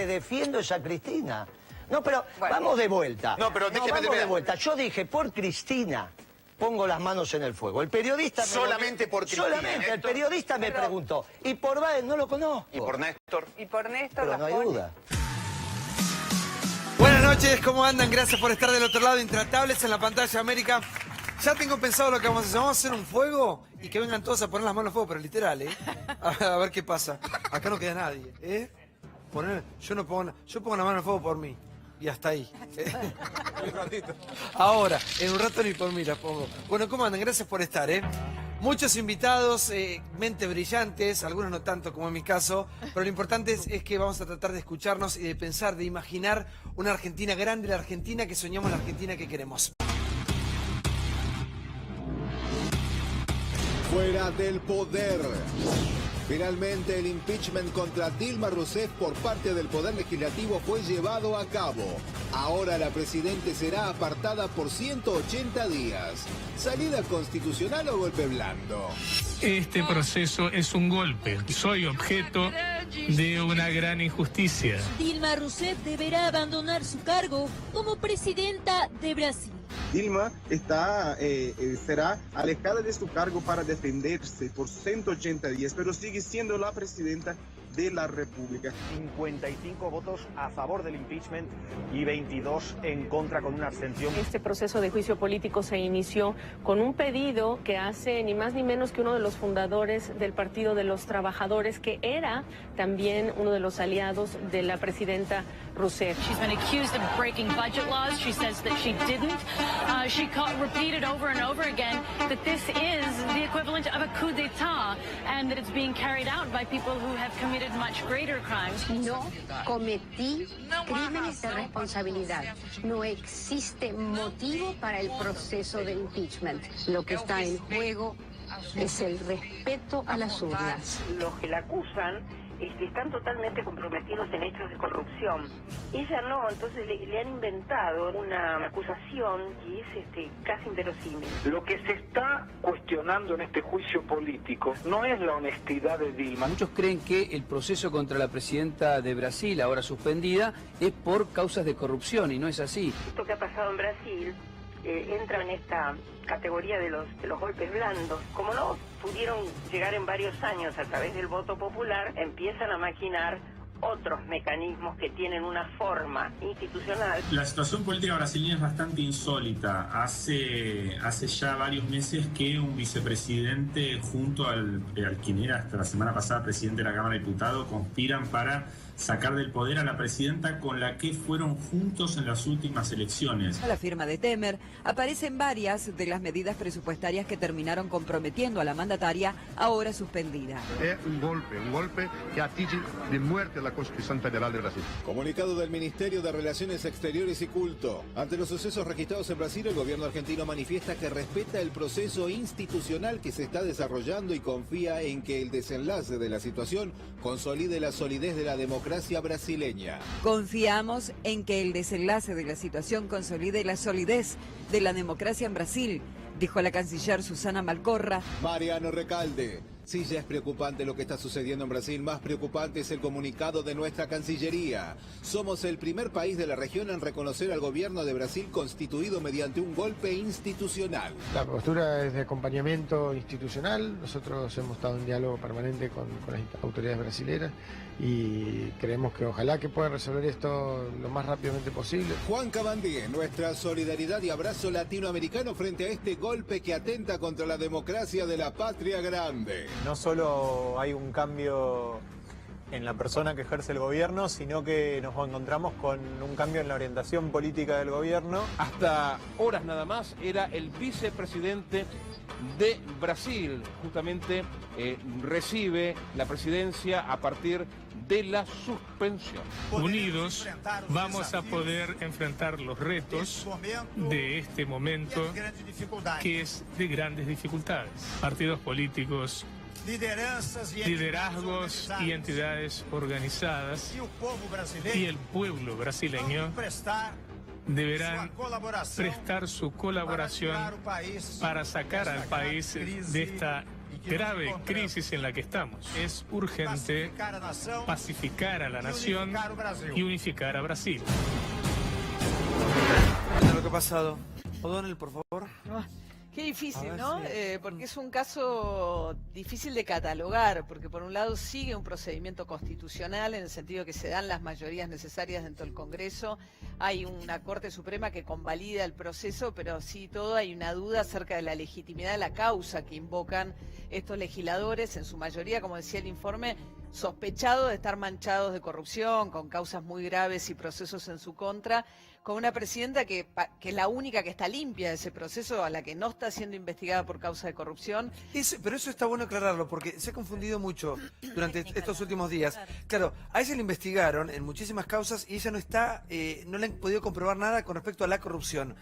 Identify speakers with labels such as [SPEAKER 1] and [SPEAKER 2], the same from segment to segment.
[SPEAKER 1] que defiendo es a Cristina. No, pero bueno, vamos de vuelta.
[SPEAKER 2] No, pero déjeme
[SPEAKER 1] de vuelta. Yo dije, por Cristina pongo las manos en el fuego. El periodista...
[SPEAKER 2] Solamente por Cristina.
[SPEAKER 1] Solamente, el periodista me preguntó. Y por Báez no lo conozco.
[SPEAKER 2] ¿Y por Néstor?
[SPEAKER 3] Y por Néstor
[SPEAKER 1] pero no hay duda.
[SPEAKER 4] Buenas noches, ¿cómo andan? Gracias por estar del otro lado, intratables en la pantalla América. Ya tengo pensado lo que vamos a hacer. Vamos a hacer un fuego y que vengan todos a poner las manos al fuego, pero literal, ¿eh? A ver qué pasa. Acá no queda nadie, ¿eh? Yo pongo la mano al fuego por mí. Y hasta ahí. Ahora, en un rato ni por mí la pongo. Bueno, ¿cómo andan? Gracias por estar, ¿eh? Muchos invitados, mentes brillantes, algunos no tanto como en mi caso, pero lo importante es que vamos a tratar de escucharnos y de pensar, de imaginar una Argentina grande, la Argentina que soñamos, la Argentina que queremos.
[SPEAKER 5] Fuera del poder. Finalmente el impeachment contra Dilma Rousseff por parte del Poder Legislativo fue llevado a cabo. Ahora la presidenta será apartada por 180 días. ¿Salida constitucional o golpe blando?
[SPEAKER 6] Este proceso es un golpe. Soy objeto de una gran injusticia.
[SPEAKER 7] Dilma Rousseff deberá abandonar su cargo como presidenta de Brasil.
[SPEAKER 8] Dilma será alejada de su cargo para defenderse por 180 días, pero sigue siendo la presidenta de la República.
[SPEAKER 9] 55 votos a favor del impeachment y 22 en contra con una abstención.
[SPEAKER 10] Este proceso de juicio político se inició con un pedido que hace ni más ni menos que uno de los fundadores del Partido de los Trabajadores, que era también uno de los aliados de la presidenta Rousseff.
[SPEAKER 11] She's been accused of breaking budget laws. She says that she didn't. She repeated over and over again that this is the equivalent of a coup d'etat and that it's being carried out by people who have committed much greater crimes.
[SPEAKER 12] No cometí crímenes de responsabilidad. No existe motivo para el proceso de impeachment. Lo que está en juego es el respeto a las urnas.
[SPEAKER 13] Los que la acusan están totalmente comprometidos en hechos de corrupción. Ella no, entonces le han inventado una acusación y es casi inverosímil.
[SPEAKER 14] Lo que se está cuestionando en este juicio político no es la honestidad de Dilma.
[SPEAKER 15] Muchos creen que el proceso contra la presidenta de Brasil, ahora suspendida, es por causas de corrupción, y no es así.
[SPEAKER 13] Esto que ha pasado en Brasil entra en esta categoría de los golpes blandos. Como no pudieron llegar en varios años a través del voto popular, empiezan a maquinar otros mecanismos que tienen una forma institucional.
[SPEAKER 16] La situación política brasileña es bastante insólita. Hace ya varios meses que un vicepresidente junto al quien era hasta la semana pasada presidente de la Cámara de Diputados conspiran para sacar del poder a la presidenta con la que fueron juntos en las últimas elecciones.
[SPEAKER 17] A la firma de Temer aparecen varias de las medidas presupuestarias que terminaron comprometiendo a la mandataria, ahora suspendida.
[SPEAKER 18] Es un golpe que atinge de muerte a la Constitución Federal de Brasil.
[SPEAKER 5] Comunicado del Ministerio de Relaciones Exteriores y Culto. Ante los sucesos registrados en Brasil, el gobierno argentino manifiesta que respeta el proceso institucional que se está desarrollando y confía en que el desenlace de la situación consolide la solidez de la democracia brasileña.
[SPEAKER 17] Confiamos en que el desenlace de la situación consolide la solidez de la democracia en Brasil, dijo la canciller Susana Malcorra.
[SPEAKER 5] Mariano Recalde. Sí, ya es preocupante lo que está sucediendo en Brasil. Más preocupante es el comunicado de nuestra Cancillería. Somos el primer país de la región en reconocer al gobierno de Brasil constituido mediante un golpe institucional.
[SPEAKER 19] La postura es de acompañamiento institucional. Nosotros hemos estado en diálogo permanente con las autoridades brasileras y creemos que ojalá que pueda resolver esto lo más rápidamente posible.
[SPEAKER 5] Juan Cabandí, nuestra solidaridad y abrazo latinoamericano frente a este golpe que atenta contra la democracia de la patria grande.
[SPEAKER 20] No solo hay un cambio en la persona que ejerce el gobierno, sino que nos encontramos con un cambio en la orientación política del gobierno.
[SPEAKER 3] Hasta horas nada más era el vicepresidente de Brasil, justamente recibe la presidencia a partir de la suspensión.
[SPEAKER 6] Unidos vamos a poder enfrentar los retos de este momento que es de grandes dificultades. Partidos políticos, liderazgos y entidades organizadas y el pueblo brasileño deberán prestar su colaboración para sacar al país de esta grave crisis en la que estamos. Es urgente pacificar a la nación y unificar a Brasil.
[SPEAKER 4] Lo que ha pasado. O'Donnell, por favor.
[SPEAKER 2] Qué difícil,
[SPEAKER 4] ver,
[SPEAKER 2] ¿no?
[SPEAKER 4] sí.
[SPEAKER 2] Porque es un caso difícil de catalogar, porque por un lado sigue un procedimiento constitucional en el sentido que se dan las mayorías necesarias dentro del Congreso, hay una Corte Suprema que convalida el proceso, pero sí todo hay una duda acerca de la legitimidad de la causa que invocan estos legisladores, en su mayoría, como decía el informe, sospechados de estar manchados de corrupción, con causas muy graves y procesos en su contra, con una presidenta que es la única que está limpia de ese proceso, a la que no está siendo investigada por causa de corrupción.
[SPEAKER 4] Pero eso está bueno aclararlo, porque se ha confundido mucho durante estos últimos días. Claro, a ella le investigaron en muchísimas causas y ella no está, no le han podido comprobar nada con respecto a la corrupción.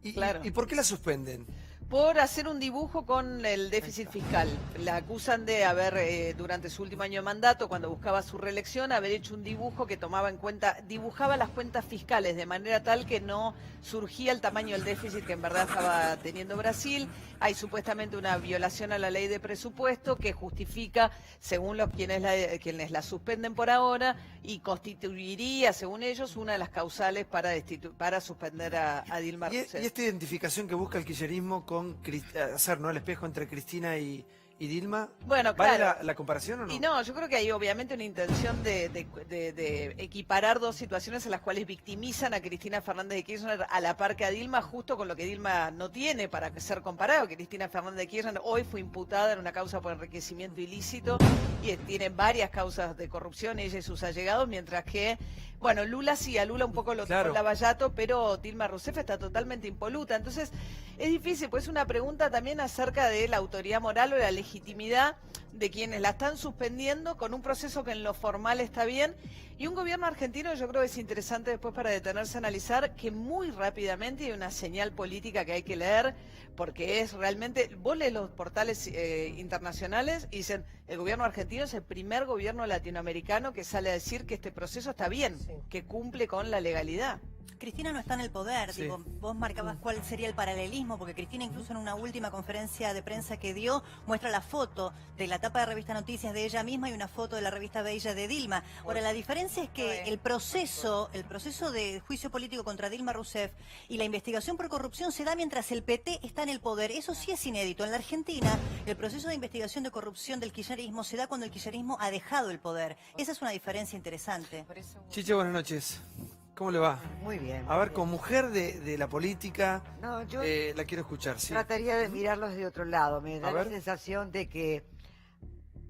[SPEAKER 4] ¿Y por qué la suspenden?
[SPEAKER 2] Por hacer un dibujo con el déficit fiscal. La acusan de haber, durante su último año de mandato, cuando buscaba su reelección, haber hecho un dibujo que tomaba en cuenta, dibujaba las cuentas fiscales de manera tal que no surgía el tamaño del déficit que en verdad estaba teniendo Brasil. Hay supuestamente una violación a la ley de presupuesto que justifica, según quienes la suspenden por ahora, y constituiría, según ellos, una de las causales para suspender a Dilma Rousseff.
[SPEAKER 4] Y esta identificación que busca el kirchnerismo con hacer, ¿no?, el espejo entre Cristina y Dilma,
[SPEAKER 2] bueno,
[SPEAKER 4] ¿vale
[SPEAKER 2] claro.
[SPEAKER 4] la comparación o no?
[SPEAKER 2] Y no, yo creo que hay obviamente una intención de equiparar dos situaciones en las cuales victimizan a Cristina Fernández de Kirchner a la par que a Dilma, justo con lo que Dilma no tiene para ser comparado. Cristina Fernández de Kirchner hoy fue imputada en una causa por enriquecimiento ilícito y tiene varias causas de corrupción, ella y sus allegados, mientras que, bueno, Lula sí, a Lula un poco lo tocó Lavallato, pero Dilma Rousseff está totalmente impoluta. Entonces, es difícil, pues es una pregunta también acerca de la autoridad moral o la legitimidad de quienes la están suspendiendo con un proceso que en lo formal está bien, y un gobierno argentino, yo creo que es interesante después para detenerse a analizar, que muy rápidamente hay una señal política que hay que leer, porque es realmente, vos lees los portales internacionales y dicen, el gobierno argentino es el primer gobierno latinoamericano que sale a decir que este proceso está bien, que cumple con la legalidad.
[SPEAKER 21] Cristina no está en el poder,
[SPEAKER 4] Sí.
[SPEAKER 21] digo, vos marcabas cuál sería el paralelismo, porque Cristina incluso en una última conferencia de prensa que dio, muestra la foto de la tapa de revista Noticias de ella misma y una foto de la revista Bella de Dilma. Ahora, la diferencia es que el proceso de juicio político contra Dilma Rousseff y la investigación por corrupción se da mientras el PT está en el poder. Eso sí es inédito. En la Argentina, el proceso de investigación de corrupción del kirchnerismo se da cuando el kirchnerismo ha dejado el poder. Esa es una diferencia interesante.
[SPEAKER 4] Chiche, buenas noches. ¿Cómo le va?
[SPEAKER 22] Muy bien.
[SPEAKER 4] A ver, como mujer de la política,
[SPEAKER 22] No, yo
[SPEAKER 4] la quiero escuchar, sí.
[SPEAKER 22] trataría de mirarlos de otro lado. Me da
[SPEAKER 4] A
[SPEAKER 22] la
[SPEAKER 4] ver.
[SPEAKER 22] sensación de que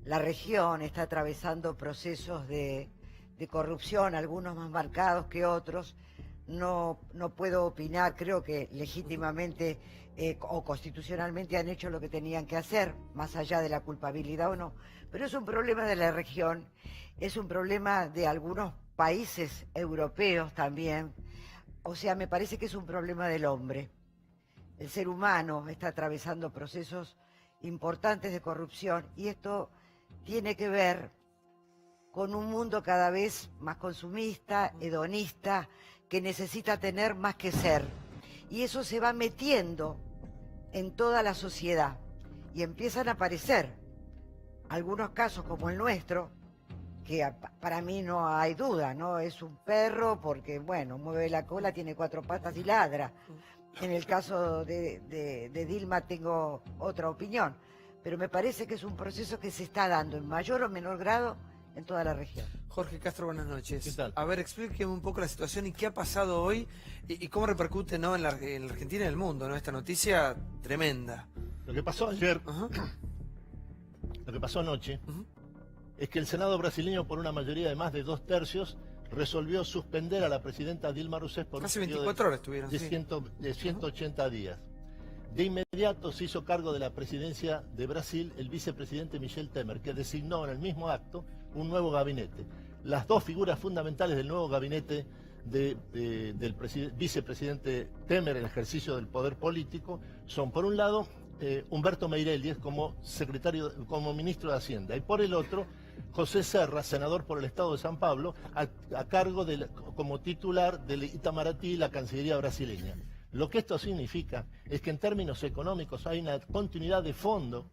[SPEAKER 22] la región está atravesando procesos de corrupción, algunos más marcados que otros. No puedo opinar, creo que legítimamente o constitucionalmente han hecho lo que tenían que hacer, más allá de la culpabilidad o no. Pero es un problema de la región, es un problema de algunos países europeos también. O sea, me parece que es un problema del hombre. El ser humano está atravesando procesos importantes de corrupción y esto tiene que ver con un mundo cada vez más consumista, hedonista, que necesita tener más que ser. Y eso se va metiendo en toda la sociedad y empiezan a aparecer algunos casos como el nuestro, que para mí no hay duda, ¿no? Es un perro porque, bueno, mueve la cola, tiene 4 patas y ladra. En el caso de Dilma tengo otra opinión, pero me parece que es un proceso que se está dando en mayor o menor grado en toda la región.
[SPEAKER 4] Jorge Castro, buenas noches.
[SPEAKER 23] ¿Qué tal?
[SPEAKER 4] A ver, explíqueme un poco la situación y qué ha pasado hoy y cómo repercute, ¿no?, en la Argentina y en el mundo, ¿no?, esta noticia tremenda.
[SPEAKER 23] Lo que pasó ayer, lo que pasó anoche, es que el Senado brasileño, por una mayoría de más de 2/3, resolvió suspender a la presidenta Dilma Rousseff por
[SPEAKER 4] Casi
[SPEAKER 23] un periodo
[SPEAKER 4] 24 horas estuvieron,
[SPEAKER 23] de,
[SPEAKER 4] sí.
[SPEAKER 23] 180 días. De inmediato se hizo cargo de la presidencia de Brasil el vicepresidente Michel Temer, que designó en el mismo acto un nuevo gabinete. Las dos figuras fundamentales del nuevo gabinete del vicepresidente Temer en el ejercicio del poder político son, por un lado, Humberto Meirelles como ministro de Hacienda, y por el otro, José Serra, senador por el Estado de San Pablo, a cargo como titular del Itamaraty, la Cancillería brasileña. Lo que esto significa es que en términos económicos hay una continuidad de fondo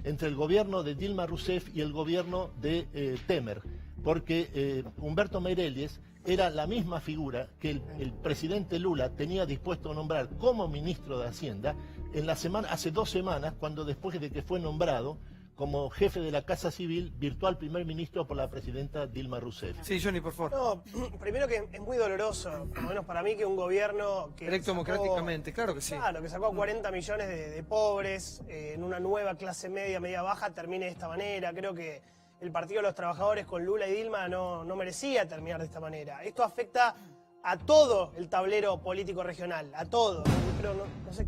[SPEAKER 23] entre el gobierno de Dilma Rousseff y el gobierno de Temer, porque Humberto Meirelles era la misma figura que el presidente Lula tenía dispuesto a nombrar como ministro de Hacienda hace 2 semanas, cuando después de que fue nombrado como jefe de la Casa Civil, virtual primer ministro por la presidenta Dilma Rousseff.
[SPEAKER 4] Sí, Johnny, por favor.
[SPEAKER 1] No, primero que es muy doloroso, por lo menos para mí, que un gobierno que
[SPEAKER 4] electo democráticamente, claro que sí.
[SPEAKER 1] Claro, que sacó a 40 millones de pobres en una nueva clase media, media baja, termine de esta manera. Creo que el Partido de los Trabajadores con Lula y Dilma no merecía terminar de esta manera. Esto afecta a todo el tablero político regional, a todo.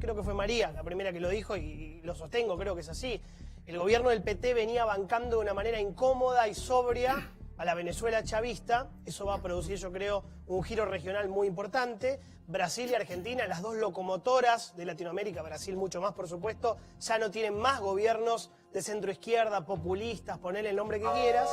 [SPEAKER 1] Creo que fue María la primera que lo dijo y lo sostengo, creo que es así. El gobierno del PT venía bancando de una manera incómoda y sobria a la Venezuela chavista. Eso va a producir, yo creo, un giro regional muy importante. Brasil y Argentina, las dos locomotoras de Latinoamérica, Brasil mucho más, por supuesto, ya no tienen más gobiernos de centro-izquierda, populistas, ponele el nombre que quieras.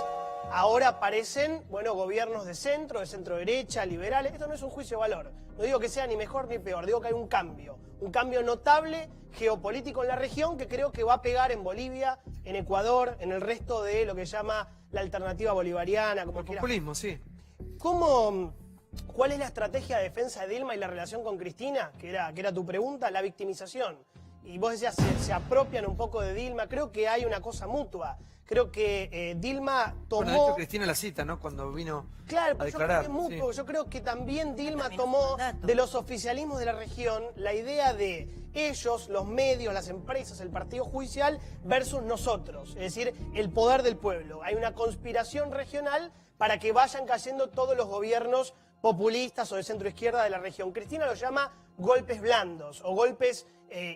[SPEAKER 1] Ahora aparecen, bueno, gobiernos de centro-derecha, liberales. Esto no es un juicio de valor. No digo que sea ni mejor ni peor, digo que hay un cambio notable geopolítico en la región que creo que va a pegar en Bolivia, en Ecuador, en el resto de lo que se llama la alternativa bolivariana. Como el
[SPEAKER 4] populismo, sí.
[SPEAKER 1] ¿Cuál es la estrategia de defensa de Dilma y la relación con Cristina? Que era tu pregunta, la victimización. Y vos decías, se apropian un poco de Dilma. Creo que hay una cosa mutua. Creo que Dilma tomó...
[SPEAKER 4] Bueno, de hecho, Cristina la cita, ¿no? Cuando vino a declarar.
[SPEAKER 1] Yo creo que es mutuo. Yo creo que también Dilma tomó de los oficialismos de la región la idea de ellos, los medios, las empresas, el partido judicial versus nosotros. Es decir, el poder del pueblo. Hay una conspiración regional para que vayan cayendo todos los gobiernos populistas o de centro izquierda de la región. Cristina lo llama golpes blandos o golpes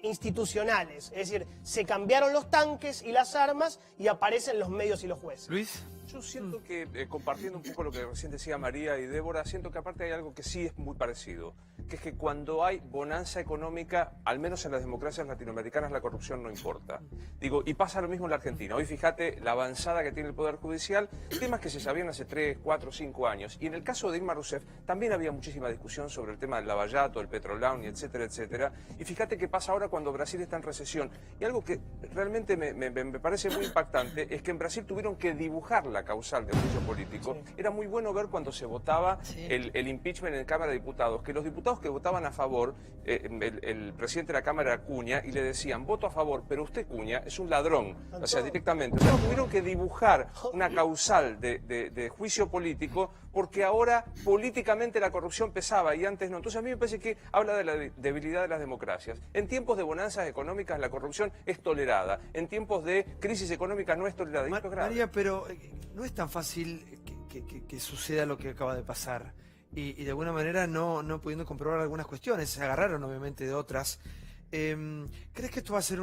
[SPEAKER 1] institucionales. Es decir, se cambiaron los tanques y las armas y aparecen los medios y los jueces.
[SPEAKER 4] Luis.
[SPEAKER 7] Yo siento que, compartiendo un poco lo que recién decía María y Débora, siento que aparte hay algo que sí es muy parecido, que es que cuando hay bonanza económica, al menos en las democracias latinoamericanas, la corrupción no importa. Digo, y pasa lo mismo en la Argentina. Hoy fíjate la avanzada que tiene el Poder Judicial, temas que se sabían hace 3, 4, 5 años. Y en el caso de Dilma Rousseff también había muchísima discusión sobre el tema del lavallato, el petrolán, etcétera, etcétera. Y fíjate qué pasa ahora cuando Brasil está en recesión. Y algo que realmente me parece muy impactante es que en Brasil tuvieron que dibujar la causal de juicio político. Sí. Era muy bueno ver cuando se votaba el impeachment en la Cámara de Diputados, que los diputados que votaban a favor, el presidente de la Cámara era Cunha, y le decían, voto a favor, pero usted, Cunha, es un ladrón. O sea, directamente. O sea, tuvieron que dibujar una causal de juicio político porque ahora políticamente la corrupción pesaba y antes no. Entonces a mí me parece que habla de la debilidad de las democracias. En tiempos de bonanzas económicas la corrupción es tolerada. En tiempos de crisis económica no es tolerada.
[SPEAKER 4] María, pero no es tan fácil que suceda lo que acaba de pasar. Y de alguna manera no pudiendo comprobar algunas cuestiones. Se agarraron obviamente de otras. ¿Crees que esto va a ser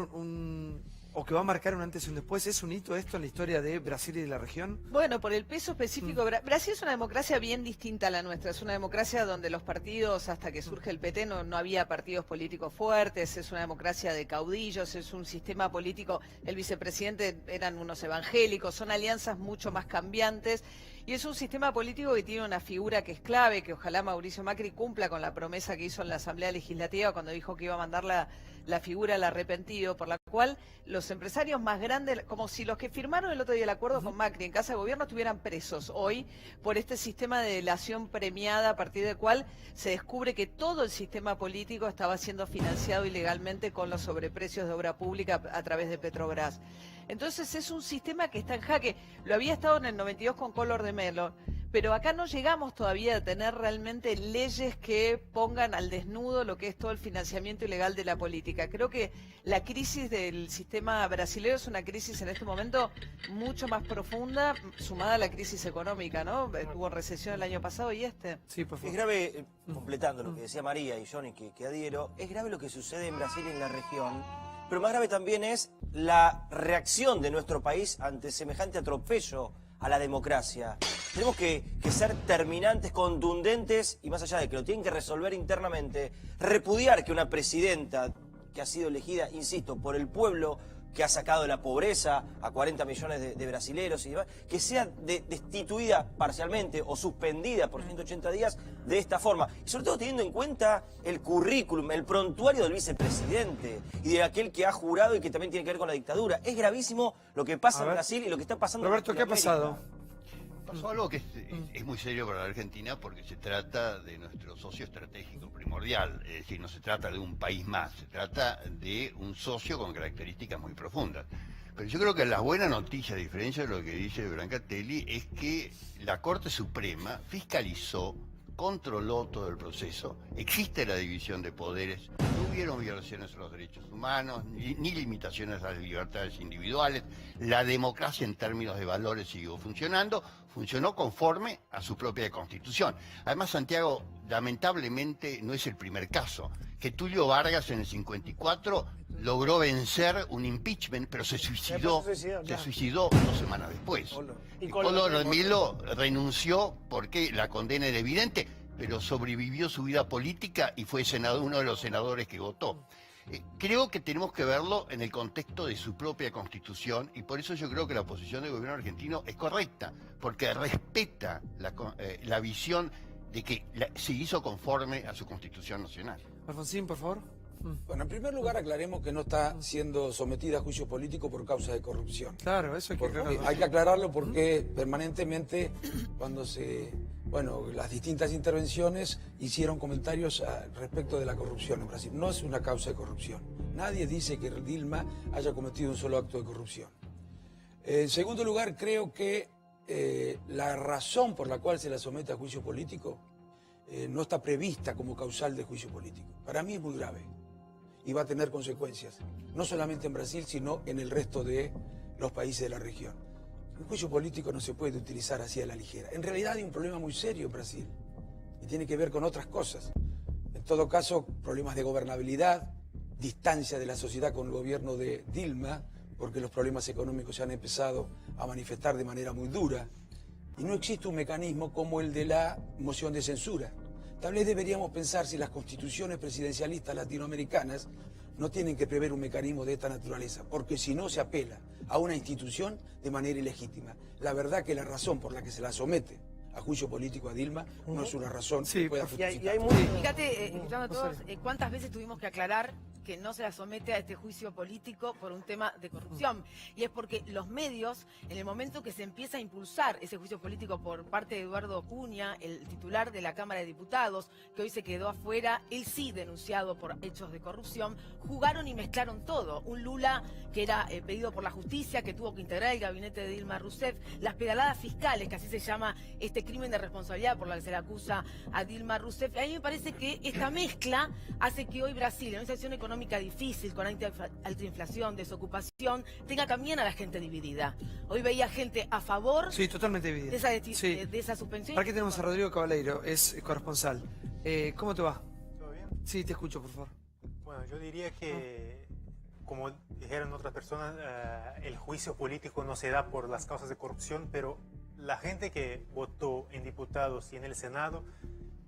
[SPEAKER 4] o que va a marcar un antes y un después? ¿Es un hito esto en la historia de Brasil y de la región?
[SPEAKER 2] Bueno, por el peso específico, Brasil es una democracia bien distinta a la nuestra. Es una democracia donde los partidos, hasta que surge el PT, no había partidos políticos fuertes. Es una democracia de caudillos, es un sistema político. El vicepresidente eran unos evangélicos, son alianzas mucho más cambiantes. Y es un sistema político que tiene una figura que es clave, que ojalá Mauricio Macri cumpla con la promesa que hizo en la Asamblea Legislativa cuando dijo que iba a mandar la figura al arrepentido, por la cual los empresarios más grandes, como si los que firmaron el otro día el acuerdo con Macri en Casa de Gobierno estuvieran presos hoy por este sistema de delación premiada, a partir del cual se descubre que todo el sistema político estaba siendo financiado ilegalmente con los sobreprecios de obra pública a través de Petrobras. Entonces es un sistema que está en jaque. Lo había estado en el 92 con Collor de Mello, pero acá no llegamos todavía a tener realmente leyes que pongan al desnudo lo que es todo el financiamiento ilegal de la política. Creo que la crisis del sistema brasileño es una crisis en este momento mucho más profunda, sumada a la crisis económica, ¿no? Tuvo recesión el año pasado y este.
[SPEAKER 4] Sí, por favor.
[SPEAKER 8] Es grave, completando lo que decía María y Johnny, que adhiero, es grave lo que sucede en Brasil y en la región. Pero más grave también es la reacción de nuestro país ante semejante atropello a la democracia. Tenemos que ser terminantes, contundentes, y más allá de que lo tienen que resolver internamente, repudiar que una presidenta que ha sido elegida, insisto, por el pueblo, que ha sacado de la pobreza a 40 millones de brasileros y demás, que sea destituida parcialmente o suspendida por 180 días de esta forma. Y sobre todo teniendo en cuenta el currículum, el prontuario del vicepresidente y de aquel que ha jurado y que también tiene que ver con la dictadura. Es gravísimo lo que pasa en Brasil y lo que está pasando
[SPEAKER 4] Roberto,
[SPEAKER 8] en
[SPEAKER 4] ¿qué ha pasado?
[SPEAKER 9] Pasó algo que es muy serio para la Argentina porque se trata de nuestro socio estratégico primordial, es decir, no se trata de un país más, se trata de un socio con características muy profundas. Pero yo creo que la buena noticia, a diferencia de lo que dice Brancatelli, es que la Corte Suprema fiscalizó, controló todo el proceso, existe la división de poderes, no hubieron violaciones a los derechos humanos, ni limitaciones a las libertades individuales, la democracia en términos de valores siguió funcionando, funcionó conforme a su propia Constitución. Además, Santiago, lamentablemente no es el primer caso, que Tulio Vargas en el 54 logró vencer un impeachment, pero se suicidó 2 semanas después. Y Collor Milo renunció porque la condena era evidente, pero sobrevivió su vida política y fue uno de los senadores que votó. Creo que tenemos que verlo en el contexto de su propia Constitución y por eso yo creo que la posición del gobierno argentino es correcta, porque respeta la visión de que se hizo conforme a su Constitución nacional.
[SPEAKER 4] Alfonsín, por favor.
[SPEAKER 10] Bueno, en primer lugar aclaremos que no está siendo sometida a juicio político por causa de corrupción.
[SPEAKER 4] Claro, eso hay que aclararlo.
[SPEAKER 10] Hay que aclararlo porque permanentemente cuando las distintas intervenciones hicieron comentarios respecto de la corrupción en Brasil. No es una causa de corrupción. Nadie dice que Dilma haya cometido un solo acto de corrupción. En segundo lugar, creo que la razón por la cual se la somete a juicio político no está prevista como causal de juicio político. Para mí es muy grave y va a tener consecuencias, no solamente en Brasil, sino en el resto de los países de la región. El juicio político no se puede utilizar así a la ligera. En realidad hay un problema muy serio en Brasil y tiene que ver con otras cosas. En todo caso, problemas de gobernabilidad, distancia de la sociedad con el gobierno de Dilma, porque los problemas económicos se han empezado a manifestar de manera muy dura. Y no existe un mecanismo como el de la moción de censura. Tal vez deberíamos pensar si las constituciones presidencialistas latinoamericanas no tienen que prever un mecanismo de esta naturaleza, porque si no se apela a una institución de manera ilegítima. La verdad que la razón por la que se la somete a juicio político a Dilma no es una razón que pueda justificar.
[SPEAKER 2] Fíjate, escuchando a todos, ¿cuántas veces tuvimos que aclarar que no se la somete a este juicio político por un tema de corrupción? Y es porque los medios, en el momento que se empieza a impulsar ese juicio político por parte de Eduardo Cunha, el titular de la Cámara de Diputados, que hoy se quedó afuera, él sí denunciado por hechos de corrupción, jugaron y mezclaron todo. Un Lula que era pedido por la justicia, que tuvo que integrar el gabinete de Dilma Rousseff, las pedaladas fiscales, que así se llama este crimen de responsabilidad por la que se le acusa a Dilma Rousseff. A mí me parece que esta mezcla hace que hoy Brasil, en una situación económica difícil, con alta inflación, desocupación, tenga también a la gente dividida. Hoy veía gente a favor
[SPEAKER 4] totalmente dividida.
[SPEAKER 2] De esa suspensión.
[SPEAKER 4] Aquí tenemos a Rodrigo Cabaleiro, es corresponsal. ¿Cómo te va?
[SPEAKER 20] ¿Todo bien?
[SPEAKER 4] Sí, te escucho, por favor.
[SPEAKER 20] Bueno, yo diría que, como dijeron otras personas, el juicio político no se da por las causas de corrupción, pero la gente que votó en diputados y en el Senado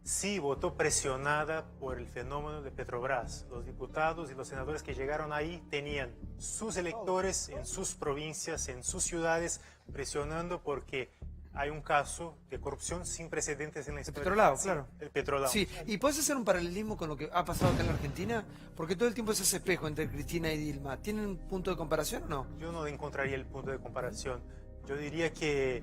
[SPEAKER 20] sí votó presionada por el fenómeno de Petrobras. Los diputados y los senadores que llegaron ahí tenían sus electores en sus provincias, en sus ciudades, presionando porque hay un caso de corrupción sin precedentes en la historia.
[SPEAKER 4] El petrolado, claro.
[SPEAKER 20] El petrolado.
[SPEAKER 4] Sí, ¿y puedes hacer un paralelismo con lo que ha pasado acá en la Argentina? Porque todo el tiempo es ese espejo entre Cristina y Dilma. ¿Tienen un punto de comparación o no?
[SPEAKER 20] Yo no encontraría el punto de comparación. Yo diría que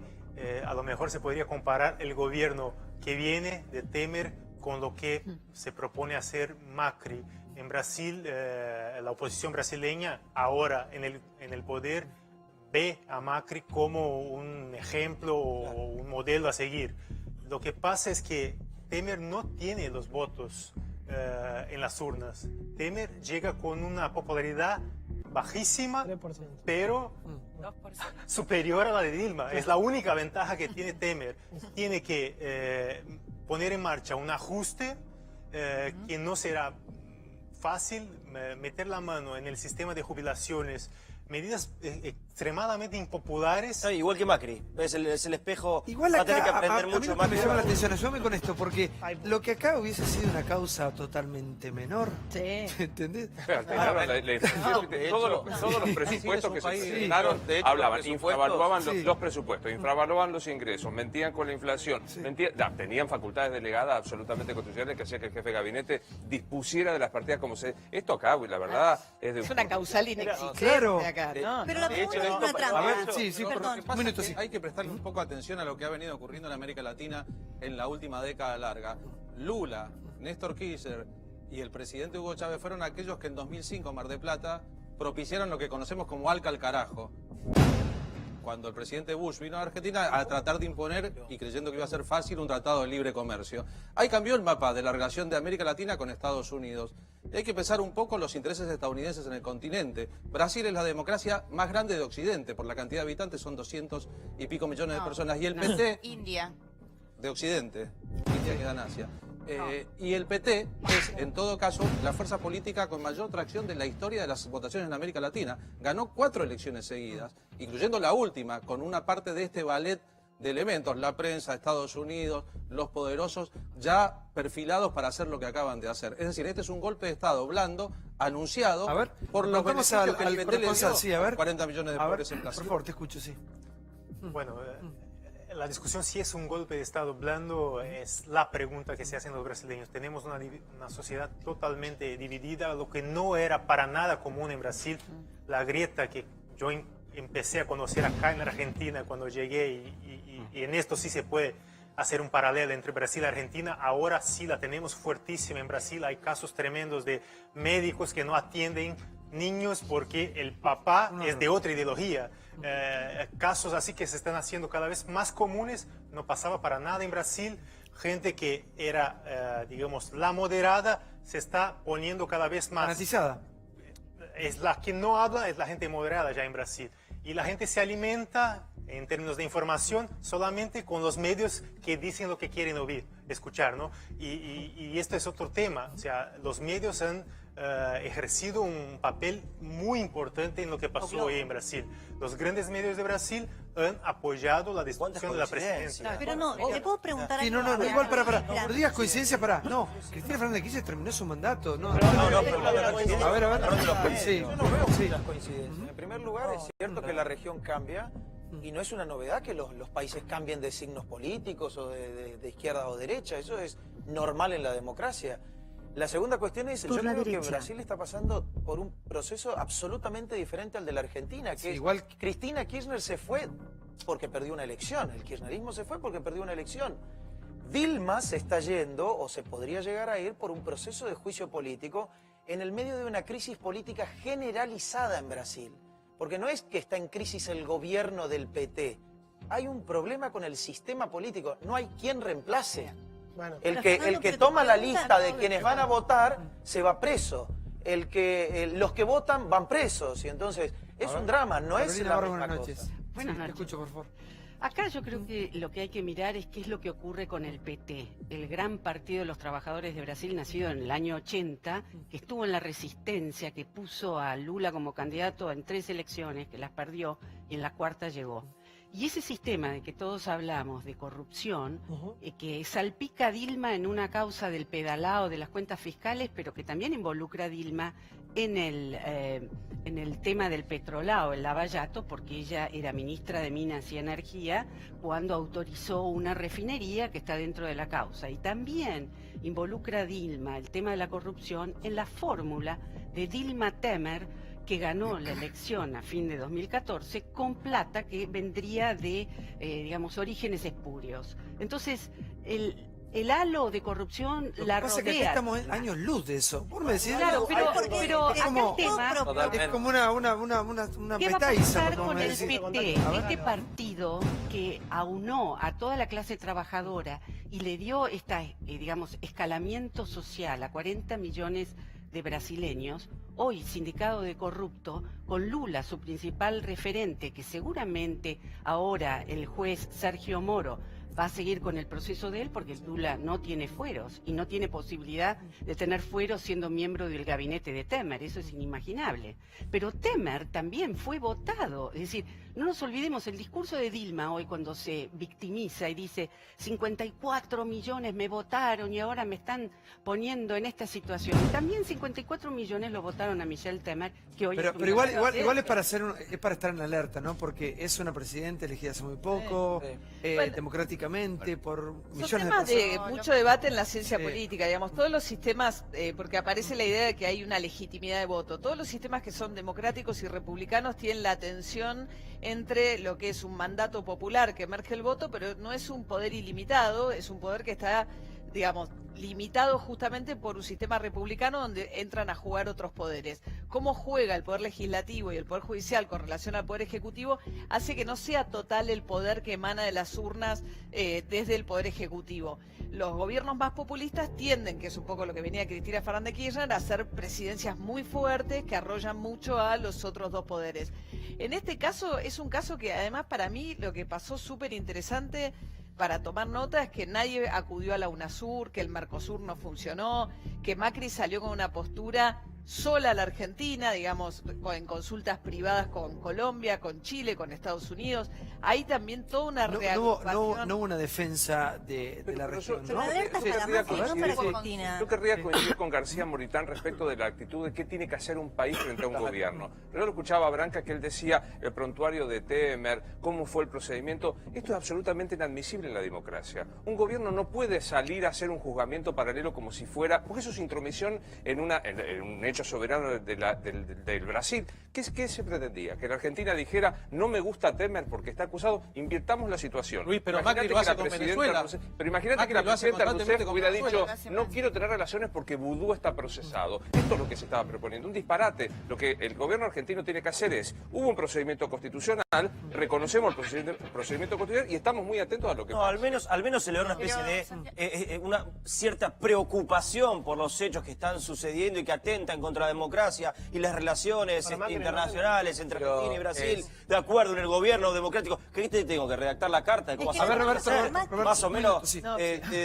[SPEAKER 20] a lo mejor se podría comparar el gobierno que viene de Temer con lo que se propone hacer Macri. En Brasil, la oposición brasileña, ahora en el poder, ve a Macri como un ejemplo o un modelo a seguir. Lo que pasa es que Temer no tiene los votos en las urnas. Temer llega con una popularidad bajísima, 3%. Pero 2%. Superior a la de Dilma. Es la única ventaja que tiene Temer. Tiene que poner en marcha un ajuste que no será fácil, meter la mano en el sistema de jubilaciones, medidas extremadamente impopulares.
[SPEAKER 8] Igual que Macri, es el espejo.
[SPEAKER 4] Igual
[SPEAKER 8] va a
[SPEAKER 4] acá,
[SPEAKER 8] tener que aprender
[SPEAKER 4] a
[SPEAKER 8] mucho
[SPEAKER 4] mí lo que
[SPEAKER 8] Macri.
[SPEAKER 4] me llama la atención, ayúdame con esto, porque lo que acá hubiese sido una causa totalmente menor, ¿entendés?
[SPEAKER 7] Todos los presupuestos que se presentaron hablaban, infravaluaban los presupuestos, infravaluaban los ingresos, mentían con la inflación, tenían facultades delegadas absolutamente constitucionales que hacía que el jefe de gabinete dispusiera de las partidas como se... Esto acá, la verdad, es de...
[SPEAKER 2] Es una causal inexistente
[SPEAKER 4] Claro.
[SPEAKER 2] acá, ¿no?
[SPEAKER 21] Pero la pregunta es una trampa.
[SPEAKER 11] A ver,
[SPEAKER 21] Perdón.
[SPEAKER 11] lo que pasa es que hay que prestarle un poco atención a lo que ha venido ocurriendo en América Latina en la última década larga. Lula, Néstor Kirchner y el presidente Hugo Chávez fueron aquellos que en 2005 en Mar del Plata propiciaron lo que conocemos como Alca al carajo. Cuando el presidente Bush vino a Argentina a tratar de imponer, y creyendo que iba a ser fácil, un tratado de libre comercio. Ahí cambió el mapa de la relación de América Latina con Estados Unidos. Y hay que pensar un poco los intereses estadounidenses en el continente. Brasil es la democracia más grande de Occidente, por la cantidad de habitantes son 200 y pico millones de personas. Y el PT...
[SPEAKER 12] India.
[SPEAKER 11] De Occidente, India queda en Asia. Y el PT es, en todo caso, la fuerza política con mayor tracción de la historia de las votaciones en América Latina. Ganó 4 elecciones seguidas, incluyendo la última, con una parte de este ballet de elementos, la prensa, Estados Unidos, los poderosos, ya perfilados para hacer lo que acaban de hacer. Es decir, este es un golpe de Estado blando, anunciado por los beneficios que el PT le dio, 40 millones de pobres en Brasil.
[SPEAKER 4] Por favor, te escucho, sí.
[SPEAKER 20] Bueno, la discusión si es un golpe de Estado blando es la pregunta que se hacen los brasileños. Tenemos una sociedad totalmente dividida, lo que no era para nada común en Brasil. La grieta que yo empecé a conocer acá en Argentina cuando llegué y en esto sí se puede hacer un paralelo entre Brasil y Argentina. Ahora sí la tenemos fuertísima en Brasil. Hay casos tremendos de médicos que no atienden niños porque el papá es de otra ideología. Casos así que se están haciendo cada vez más comunes. No pasaba para nada en Brasil. Gente que era, digamos, la moderada se está poniendo cada vez más...
[SPEAKER 4] Fanatizada.
[SPEAKER 20] Es la que no habla, es la gente moderada ya en Brasil. Y la gente se alimenta, en términos de información, solamente con los medios que dicen lo que quieren oír, escuchar, ¿no? Y esto es otro tema. O sea, los medios han ejercido un papel muy importante en lo que pasó hoy en Brasil. Los grandes medios de Brasil han apoyado la destrucción de la presidencia.
[SPEAKER 21] Pero no, le puedo preguntar
[SPEAKER 4] Sí, no, igual, para. No digas coincidencia, para. No, Cristina Fernández de Kirchner terminó su mandato. No,
[SPEAKER 8] A ver.
[SPEAKER 4] Sí.
[SPEAKER 8] Yo no veo muchas coincidencias. En primer lugar, es cierto que la región cambia y no es una novedad que los países cambien de signos políticos o de izquierda o derecha. Eso es normal en la democracia. La segunda cuestión es, yo creo que Brasil está pasando por un proceso absolutamente diferente al de la Argentina, que igual Cristina Kirchner se fue porque perdió una elección, el kirchnerismo se fue porque perdió una elección. Dilma se está yendo, o se podría llegar a ir, por un proceso de juicio político en el medio de una crisis política generalizada en Brasil. Porque no es que está en crisis el gobierno del PT, hay un problema con el sistema político, no hay quien reemplace.
[SPEAKER 1] Bueno,
[SPEAKER 8] El que toma la lista de quienes van a votar se va preso. Los que votan van presos. Y entonces es un drama, no es la misma cosa.
[SPEAKER 12] Buenas noches.
[SPEAKER 4] Escucho, por favor.
[SPEAKER 12] Acá yo creo que lo que hay que mirar es qué es lo que ocurre con el PT, el gran partido de los trabajadores de Brasil, nacido en el año 80, que estuvo en la resistencia, que puso a Lula como candidato en 3 elecciones, que las perdió y en la 4ª llegó. Y ese sistema de que todos hablamos de corrupción, que salpica a Dilma en una causa del pedalao de las cuentas fiscales, pero que también involucra a Dilma en el tema del petrolao, el lavallato, porque ella era ministra de Minas y Energía cuando autorizó una refinería que está dentro de la causa. Y también involucra a Dilma el tema de la corrupción en la fórmula de Dilma Temer, que ganó la elección a fin de 2014 con plata que vendría de, digamos, orígenes espurios. Entonces, el halo de corrupción la rodea.
[SPEAKER 4] Lo que pasa es que acá estamos en años luz de eso. Vos me decís,
[SPEAKER 12] claro, pero
[SPEAKER 4] es
[SPEAKER 12] acá
[SPEAKER 4] como,
[SPEAKER 12] el tema...
[SPEAKER 4] es como una
[SPEAKER 12] ¿Qué va a
[SPEAKER 4] petaiza,
[SPEAKER 12] pasar
[SPEAKER 4] como
[SPEAKER 12] con
[SPEAKER 4] me
[SPEAKER 12] el
[SPEAKER 4] decís.
[SPEAKER 12] PT? Este partido que aunó a toda la clase trabajadora y le dio digamos, escalamiento social a 40 millones de brasileños, hoy sindicado de corrupto, con Lula, su principal referente, que seguramente ahora el juez Sergio Moro va a seguir con el proceso de él porque Lula no tiene fueros y no tiene posibilidad de tener fueros siendo miembro del gabinete de Temer, eso es inimaginable. Pero Temer también fue votado, es decir, no nos olvidemos, el discurso de Dilma hoy cuando se victimiza y dice 54 millones me votaron y ahora me están poniendo en esta situación. Y también 54 millones lo votaron a Michel Temer, que hoy
[SPEAKER 4] Pero
[SPEAKER 12] es un
[SPEAKER 4] igual es para es para estar en alerta, ¿no? Porque es una presidenta elegida hace muy poco, democráticamente, por millones
[SPEAKER 2] Son temas
[SPEAKER 4] de
[SPEAKER 2] de
[SPEAKER 4] personas.
[SPEAKER 2] mucho debate en la ciencia política, digamos, todos los sistemas, porque aparece la idea de que hay una legitimidad de voto, todos los sistemas que son democráticos y republicanos tienen la tensión entre lo que es un mandato popular que emerge el voto, pero no es un poder ilimitado, es un poder que está, digamos, limitado justamente por un sistema republicano donde entran a jugar otros poderes. Cómo juega el poder legislativo y el poder judicial con relación al poder ejecutivo hace que no sea total el poder que emana de las urnas desde el poder ejecutivo. Los gobiernos más populistas tienden, que es un poco lo que venía Cristina Fernández de Kirchner, a hacer presidencias muy fuertes que arrollan mucho a los otros dos poderes. En este caso es un caso que además para mí lo que pasó súper interesante para tomar nota es que nadie acudió a la UNASUR, que el Mercosur no funcionó, que Macri salió con una postura sola a la Argentina, digamos, en consultas privadas con Colombia, con Chile, con Estados Unidos. Hay también toda una reagrupación.
[SPEAKER 4] No hubo una defensa de la región, ¿no?
[SPEAKER 7] Yo querría coincidir con García Moritán respecto de la actitud de qué tiene que hacer un país frente a un gobierno. Pero yo lo escuchaba a Branca que él decía el prontuario de Temer, cómo fue el procedimiento. Esto es absolutamente inadmisible en la democracia. Un gobierno no puede salir a hacer un juzgamiento paralelo como si fuera, porque eso es intromisión en un hecho soberano del Brasil. ¿Qué se pretendía? Que la Argentina dijera, no me gusta Temer porque está acusado, invirtamos la situación.
[SPEAKER 11] Luis, pero Macri lo hace con Venezuela.
[SPEAKER 7] Pero imagínate que la presidenta Rousseff hubiera dicho, no quiero tener relaciones porque Vudú está procesado. Esto es lo que se estaba proponiendo, un disparate. Lo que el gobierno argentino tiene que hacer es, hubo un procedimiento constitucional, reconocemos el procedimiento constitucional y estamos muy atentos a lo que pasa.
[SPEAKER 8] Al menos se le da una especie de una cierta preocupación por los hechos que están sucediendo y que atentan contra la democracia y las relaciones internacionales entre Argentina y Brasil, de acuerdo en el gobierno democrático. ¿Qué te tengo que redactar la carta? ¿Cómo
[SPEAKER 4] a ver, Roberto,
[SPEAKER 8] más o menos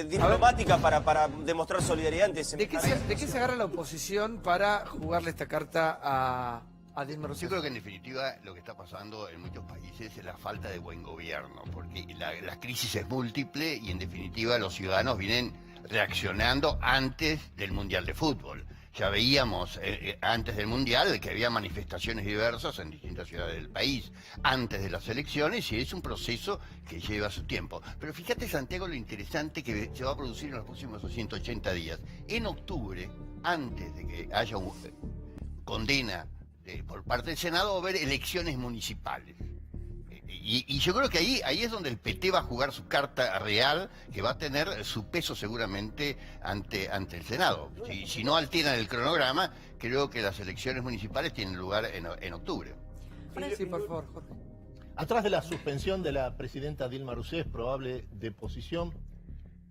[SPEAKER 8] diplomática para demostrar solidaridad ante ese
[SPEAKER 4] ¿De qué se agarra la oposición para jugarle esta carta a Dilma Rousseff?
[SPEAKER 9] Yo creo que en definitiva lo que está pasando en muchos países es la falta de buen gobierno, porque la crisis es múltiple y en definitiva los ciudadanos vienen reaccionando antes del Mundial de Fútbol. Ya veíamos antes del Mundial que había manifestaciones diversas en distintas ciudades del país antes de las elecciones y es un proceso que lleva su tiempo. Pero fíjate, Santiago, lo interesante que se va a producir en los próximos 180 días. En octubre, antes de que haya una condena por parte del Senado, va a haber elecciones municipales. Y yo creo que ahí es donde el PT va a jugar su carta real, que va a tener su peso seguramente ante el Senado. Si no alteran el cronograma, creo que las elecciones municipales tienen lugar en octubre.
[SPEAKER 4] Sí, por favor, Jorge.
[SPEAKER 23] Atrás de la suspensión de la presidenta Dilma Rousseff, probable deposición,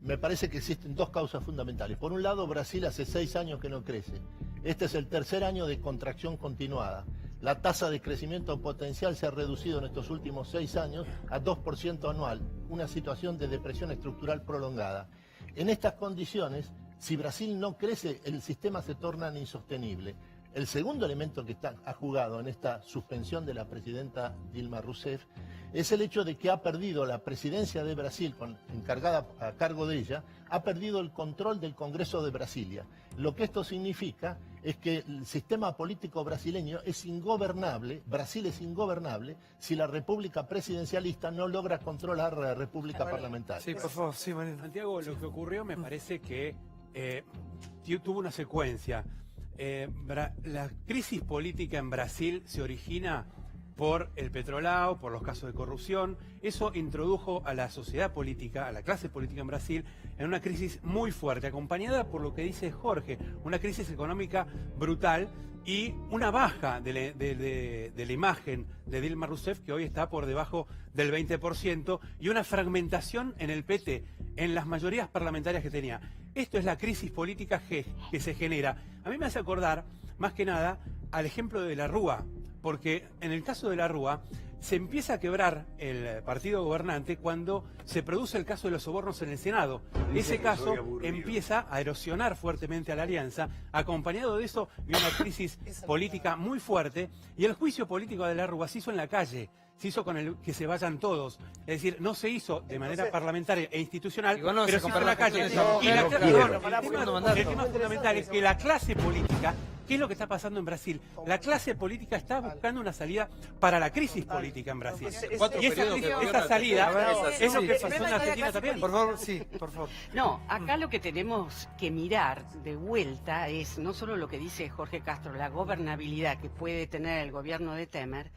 [SPEAKER 23] me parece que existen dos causas fundamentales. Por un lado, Brasil hace 6 años que no crece. Este es el tercer año de contracción continuada. La tasa de crecimiento potencial se ha reducido en estos últimos 6 años a 2% anual, una situación de depresión estructural prolongada. En estas condiciones, si Brasil no crece, el sistema se torna insostenible. El segundo elemento que ha jugado en esta suspensión de la presidenta Dilma Rousseff es el hecho de que ha perdido la presidencia de Brasil, encargada a cargo de ella, ha perdido el control del Congreso de Brasilia. Lo que esto significa es que el sistema político brasileño es ingobernable, Brasil es ingobernable, si la república presidencialista no logra controlar la república parlamentaria.
[SPEAKER 4] Sí, por favor, sí, Mariano.
[SPEAKER 13] Santiago, lo que ocurrió me parece que tuvo una secuencia. La crisis política en Brasil se origina por el petrolao, por los casos de corrupción. Eso introdujo a la sociedad política, a la clase política en Brasil, en una crisis muy fuerte, acompañada por lo que dice Jorge, una crisis económica brutal y una baja de la imagen de Dilma Rousseff, que hoy está por debajo del 20%, y una fragmentación en el PT, en las mayorías parlamentarias que tenía. Esto es la crisis política que se genera. A mí me hace acordar, más que nada, al ejemplo de la Rúa, porque en el caso de la Rúa se empieza a quebrar el partido gobernante cuando se produce el caso de los sobornos en el Senado. Ese caso empieza a erosionar fuertemente a la alianza, acompañado de eso de una crisis política muy fuerte, y el juicio político de la Rúa se hizo en la calle, se hizo con el que se vayan todos. Es decir, no se hizo de manera parlamentaria e institucional,
[SPEAKER 4] Igual no
[SPEAKER 13] pero
[SPEAKER 4] se
[SPEAKER 13] se hizo en la
[SPEAKER 4] compara
[SPEAKER 13] calle.
[SPEAKER 4] con
[SPEAKER 13] Y la-
[SPEAKER 4] el
[SPEAKER 13] el tema fundamental es que la clase política, ¿qué es lo que está pasando en Brasil? La clase política está buscando una salida para la crisis política en Brasil. Y esa salida es lo que pasó en Argentina también.
[SPEAKER 4] Por favor, sí, por favor.
[SPEAKER 12] No, acá lo que tenemos que mirar de vuelta es no solo lo que dice Jorge Castro, la gobernabilidad que puede tener el gobierno de Temer,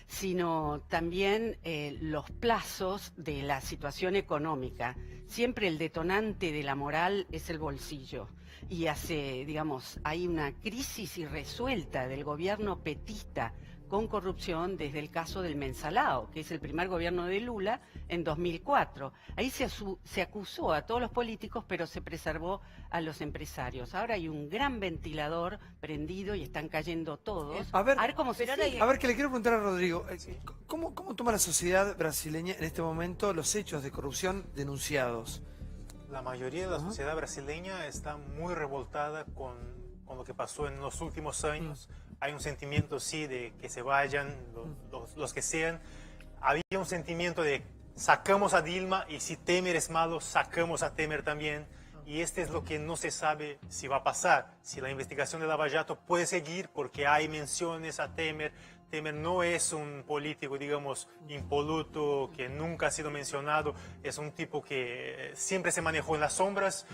[SPEAKER 12] sino también los plazos de la situación económica. Siempre el detonante de la moral es el bolsillo. Y hay una crisis irresuelta del gobierno petista con corrupción desde el caso del Mensalao, que es el primer gobierno de Lula en 2004. Ahí se acusó a todos los políticos, pero se preservó a los empresarios. Ahora hay un gran ventilador prendido y están cayendo todos.
[SPEAKER 4] A ver
[SPEAKER 12] cómo se sigue.
[SPEAKER 4] A ver, que le quiero preguntar a Rodrigo, ¿cómo toma la sociedad brasileña en este momento los hechos de corrupción denunciados?
[SPEAKER 20] La mayoría de la sociedad brasileña está muy revoltada con lo que pasó en los últimos años. Hay un sentimiento, sí, de que se vayan los que sean. Había un sentimiento de sacamos a Dilma y si Temer es malo, sacamos a Temer también. Y este es lo que no se sabe si va a pasar. Si la investigación de Lava Jato puede seguir porque hay menciones a Temer. Temer no es un político, digamos, impoluto, que nunca ha sido mencionado. Es un tipo que siempre se manejó en las sombras.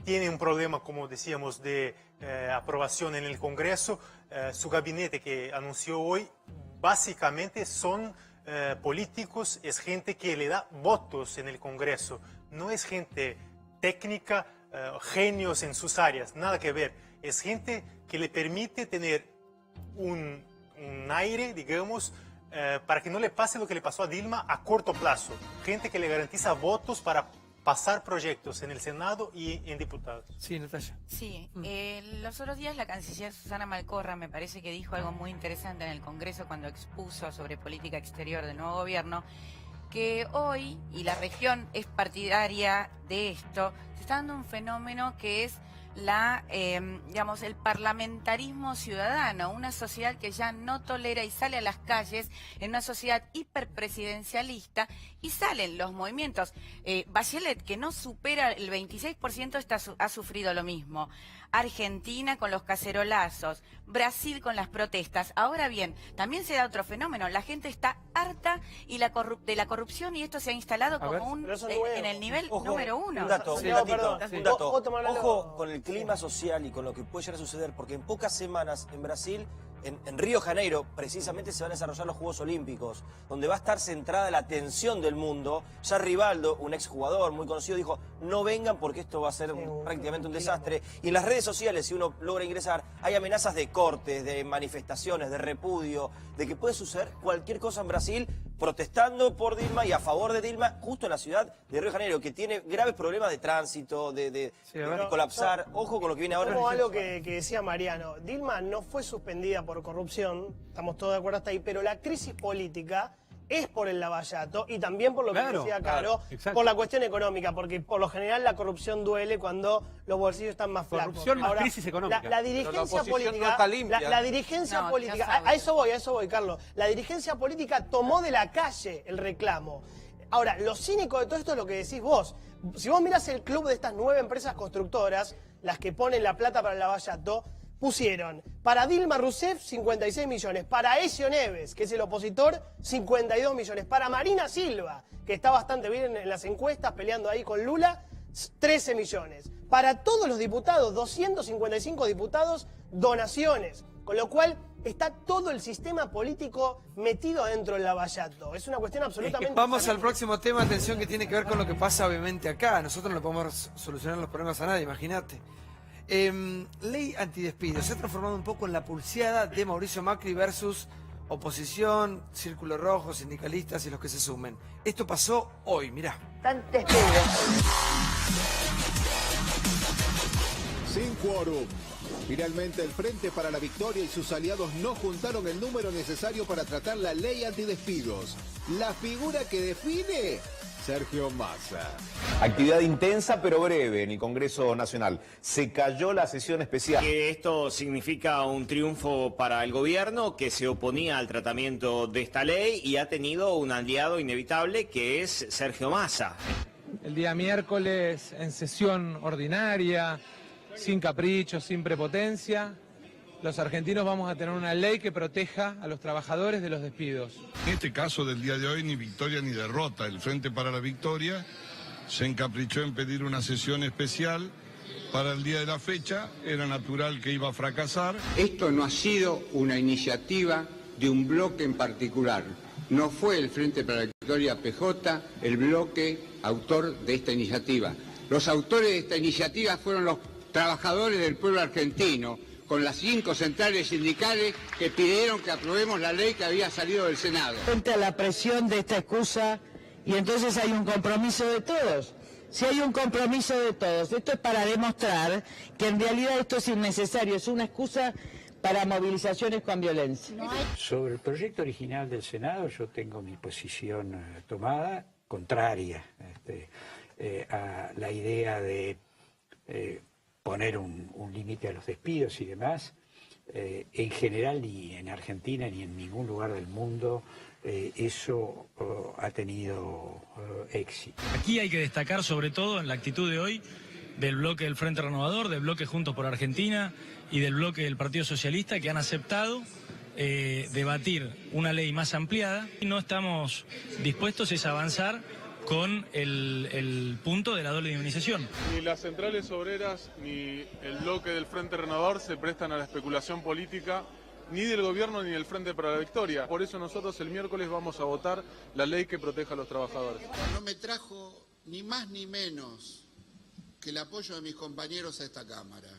[SPEAKER 20] Tiene un problema, como decíamos, de aprobación en el Congreso. Su gabinete que anunció hoy, básicamente son políticos, es gente que le da votos en el Congreso. No es gente técnica, genios en sus áreas, nada que ver. Es gente que le permite tener un aire, digamos, para que no le pase lo que le pasó a Dilma a corto plazo. Gente que le garantiza votos para pasar proyectos en el Senado y en diputados.
[SPEAKER 4] Sí, Natalia.
[SPEAKER 14] Sí, los otros días la canciller Susana Malcorra me parece que dijo algo muy interesante en el Congreso cuando expuso sobre política exterior del nuevo gobierno, que hoy, y la región es partidaria de esto, se está dando un fenómeno que es el parlamentarismo ciudadano, una sociedad que ya no tolera y sale a las calles en una sociedad hiperpresidencialista, y salen los movimientos. Bachelet, que no supera el 26%, ha sufrido lo mismo. Argentina con los cacerolazos, Brasil con las protestas. Ahora bien, también se da otro fenómeno, la gente está harta de la corrupción, y esto se ha instalado como en el nivel número uno.
[SPEAKER 8] Un dato. Ojo con el clima social y con lo que puede llegar a suceder, porque en pocas semanas en Brasil, en Río de Janeiro, precisamente se van a desarrollar los Juegos Olímpicos, donde va a estar centrada la atención del mundo. Ya Rivaldo, un exjugador muy conocido, dijo, no vengan porque esto va a ser prácticamente un desastre. Y en las redes sociales, si uno logra ingresar, hay amenazas de cortes, de manifestaciones, de repudio, de que puede suceder cualquier cosa en Brasil, protestando por Dilma y a favor de Dilma, justo en la ciudad de Río de Janeiro, que tiene graves problemas de tránsito, de colapsar. Ojo con lo que viene ahora.
[SPEAKER 1] Como algo que decía Mariano, Dilma no fue suspendida por corrupción, estamos todos de acuerdo hasta ahí, pero la crisis política es por el Lava Jato y también por lo que decía Caro, por la cuestión económica, porque por lo general la corrupción duele cuando los bolsillos están más flacos.
[SPEAKER 13] Corrupción más crisis económica.
[SPEAKER 1] La dirigencia política, la dirigencia política, a eso voy, Carlos. La dirigencia política tomó de la calle el reclamo. Ahora, lo cínico de todo esto es lo que decís vos. Si vos mirás el club de estas 9 empresas constructoras, las que ponen la plata para el Lava Jato, pusieron para Dilma Rousseff 56 millones, para Ezio Neves, que es el opositor, 52 millones, para Marina Silva, que está bastante bien en las encuestas, peleando ahí con Lula, 13 millones. Para todos los diputados, 255 diputados, donaciones. Con lo cual está todo el sistema político metido dentro del Lava Jato. Es una cuestión absolutamente...
[SPEAKER 4] Vamos al próximo tema, atención, que tiene que ver con lo que pasa obviamente acá. Nosotros no podemos solucionar los problemas a nadie, imagínate. Ley antidespido se ha transformado un poco en la pulseada de Mauricio Macri versus oposición, Círculo Rojo, sindicalistas y los que se sumen. Esto pasó hoy, mirá.
[SPEAKER 5] Sin quórum. Finalmente el Frente para la Victoria y sus aliados no juntaron el número necesario para tratar la ley antidespidos. La figura que define, Sergio Massa.
[SPEAKER 15] Actividad intensa pero breve en el Congreso Nacional. Se cayó la sesión especial.
[SPEAKER 16] Esto significa un triunfo para el gobierno que se oponía al tratamiento de esta ley y ha tenido un aliado inevitable que es Sergio Massa.
[SPEAKER 18] El día miércoles en sesión ordinaria, sin caprichos, sin prepotencia, los argentinos vamos a tener una ley que proteja a los trabajadores de los despidos.
[SPEAKER 24] En este caso del día de hoy, ni victoria ni derrota. El Frente para la Victoria se encaprichó en pedir una sesión especial para el día de la fecha. Era natural que iba a fracasar.
[SPEAKER 25] Esto no ha sido una iniciativa de un bloque en particular. No fue el Frente para la Victoria PJ el bloque autor de esta iniciativa. Los autores de esta iniciativa fueron los trabajadores del pueblo argentino, con las 5 centrales sindicales que pidieron que aprobemos la ley que había salido del Senado.
[SPEAKER 26] Frente a la presión de esta excusa, y entonces hay un compromiso de todos. Si hay un compromiso de todos, esto es para demostrar que en realidad esto es innecesario, es una excusa para movilizaciones con violencia.
[SPEAKER 27] Sobre el proyecto original del Senado yo tengo mi posición tomada, contraria a la idea de poner un límite a los despidos y demás. En general, ni en Argentina ni en ningún lugar del mundo eso ha tenido éxito.
[SPEAKER 28] Aquí hay que destacar sobre todo en la actitud de hoy del bloque del Frente Renovador, del bloque Juntos por Argentina y del bloque del Partido Socialista, que han aceptado debatir una ley más ampliada, y no estamos dispuestos a avanzar con el punto de la doble indemnización.
[SPEAKER 29] Ni las centrales obreras ni el bloque del Frente Renovador se prestan a la especulación política ni del gobierno ni del Frente para la Victoria. Por eso nosotros el miércoles vamos a votar la ley que proteja a los trabajadores.
[SPEAKER 30] No me trajo ni más ni menos que el apoyo de mis compañeros a esta Cámara.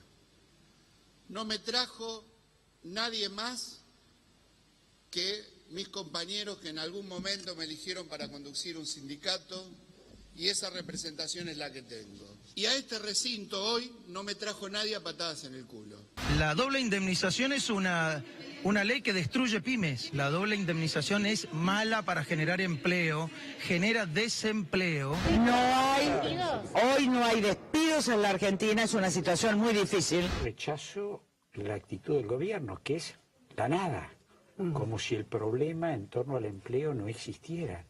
[SPEAKER 30] No me trajo nadie más que mis compañeros que en algún momento me eligieron para conducir un sindicato, y esa representación es la que tengo. Y a este recinto hoy no me trajo nadie a patadas en el culo.
[SPEAKER 28] La doble indemnización es una ley que destruye pymes. La doble indemnización es mala para generar empleo, genera desempleo.
[SPEAKER 26] Hoy no hay despidos en la Argentina, es una situación muy difícil.
[SPEAKER 27] Rechazo la actitud del gobierno, que es la nada. Como si el problema en torno al empleo no existiera.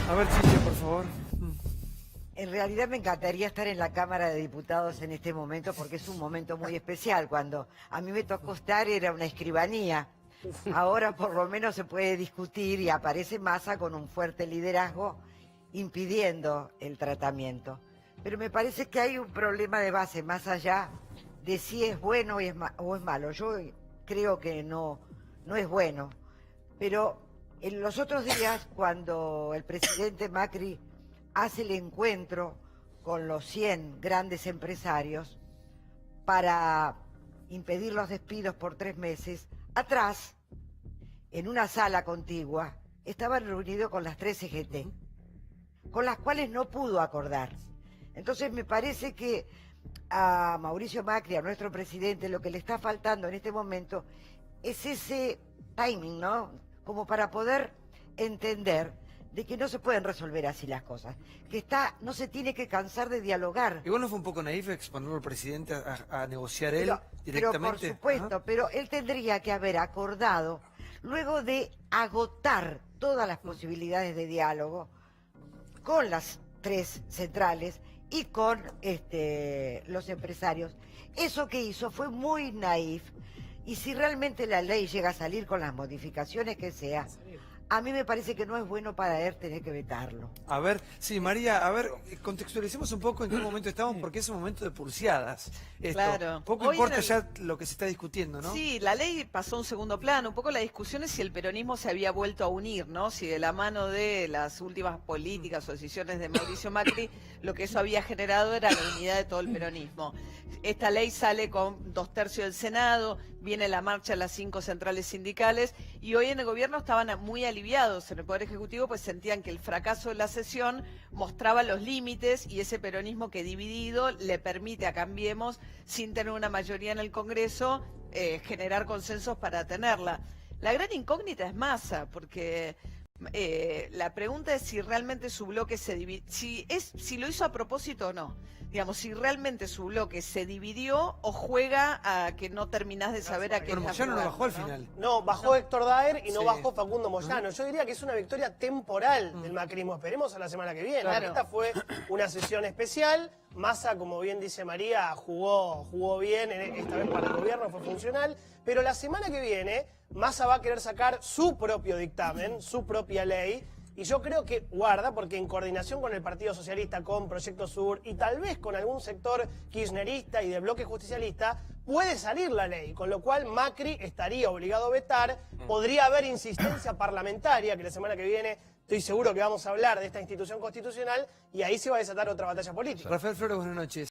[SPEAKER 4] A ver, Cintia, por favor.
[SPEAKER 22] En realidad me encantaría estar en la Cámara de Diputados en este momento, porque es un momento muy especial. Cuando a mí me tocó estar era una escribanía. Ahora por lo menos se puede discutir y aparece Massa con un fuerte liderazgo impidiendo el tratamiento. Pero me parece que hay un problema de base más allá de si es bueno o es malo. Yo creo que no es bueno, pero en los otros días, cuando el presidente Macri hace el encuentro con los 100 grandes empresarios para impedir los despidos por 3 meses, atrás, en una sala contigua, estaban reunidos con las 3 CGT, con las cuales no pudo acordar. Entonces me parece que a Mauricio Macri, a nuestro presidente, lo que le está faltando en este momento es ese timing, ¿no? Como para poder entender de que no se pueden resolver así las cosas, que no se tiene que cansar de dialogar.
[SPEAKER 4] Igual no fue un poco naif exponerlo al presidente a negociar él directamente.
[SPEAKER 22] Pero por supuesto, pero él tendría que haber acordado, luego de agotar todas las posibilidades de diálogo con las 3 centrales y con los empresarios. Eso que hizo fue muy naif, y si realmente la ley llega a salir con las modificaciones que sea, a mí me parece que no es bueno para él tener que vetarlo.
[SPEAKER 4] A ver, sí, María, a ver, contextualicemos un poco en qué momento estamos, porque es un momento de pulseadas.
[SPEAKER 2] Claro.
[SPEAKER 4] Poco
[SPEAKER 2] Hoy
[SPEAKER 4] importa ya lo que se está discutiendo, ¿no?
[SPEAKER 2] Sí, la ley pasó a un segundo plano. Un poco la discusión es si el peronismo se había vuelto a unir, ¿no? Si de la mano de las últimas políticas o decisiones de Mauricio Macri, lo que eso había generado era la unidad de todo el peronismo. Esta ley sale con 2/3 del Senado, viene la marcha a las 5 centrales sindicales, y hoy en el gobierno estaban muy aliviados en el Poder Ejecutivo, pues sentían que el fracaso de la sesión mostraba los límites, y ese peronismo que dividido le permite a Cambiemos, sin tener una mayoría en el Congreso, generar consensos para tenerla. La gran incógnita es Massa, porque la pregunta es si realmente su bloque se dividió, si lo hizo a propósito o no. Digamos, si realmente su bloque se dividió o juega a que no terminás de saber a qué
[SPEAKER 4] Pero
[SPEAKER 2] estás
[SPEAKER 4] Moyano no
[SPEAKER 2] jugando,
[SPEAKER 4] bajó al
[SPEAKER 2] ¿no?
[SPEAKER 4] final.
[SPEAKER 1] No, bajó Héctor Daer y no
[SPEAKER 4] Sí.
[SPEAKER 1] bajó Facundo Moyano. Yo diría que es una victoria temporal del macrismo. Esperemos a la semana que viene.
[SPEAKER 2] Claro.
[SPEAKER 1] Esta fue una sesión especial. Massa, como bien dice María, jugó bien. Esta vez para el gobierno fue funcional. Pero la semana que viene, Massa va a querer sacar su propio dictamen, su propia ley. Y yo creo que guarda, porque en coordinación con el Partido Socialista, con Proyecto Sur y tal vez con algún sector kirchnerista y de bloque justicialista, puede salir la ley, con lo cual Macri estaría obligado a vetar. Podría haber insistencia parlamentaria, que la semana que viene estoy seguro que vamos a hablar de esta institución constitucional, y ahí se va a desatar otra batalla política.
[SPEAKER 4] Rafael Flores, buenas noches.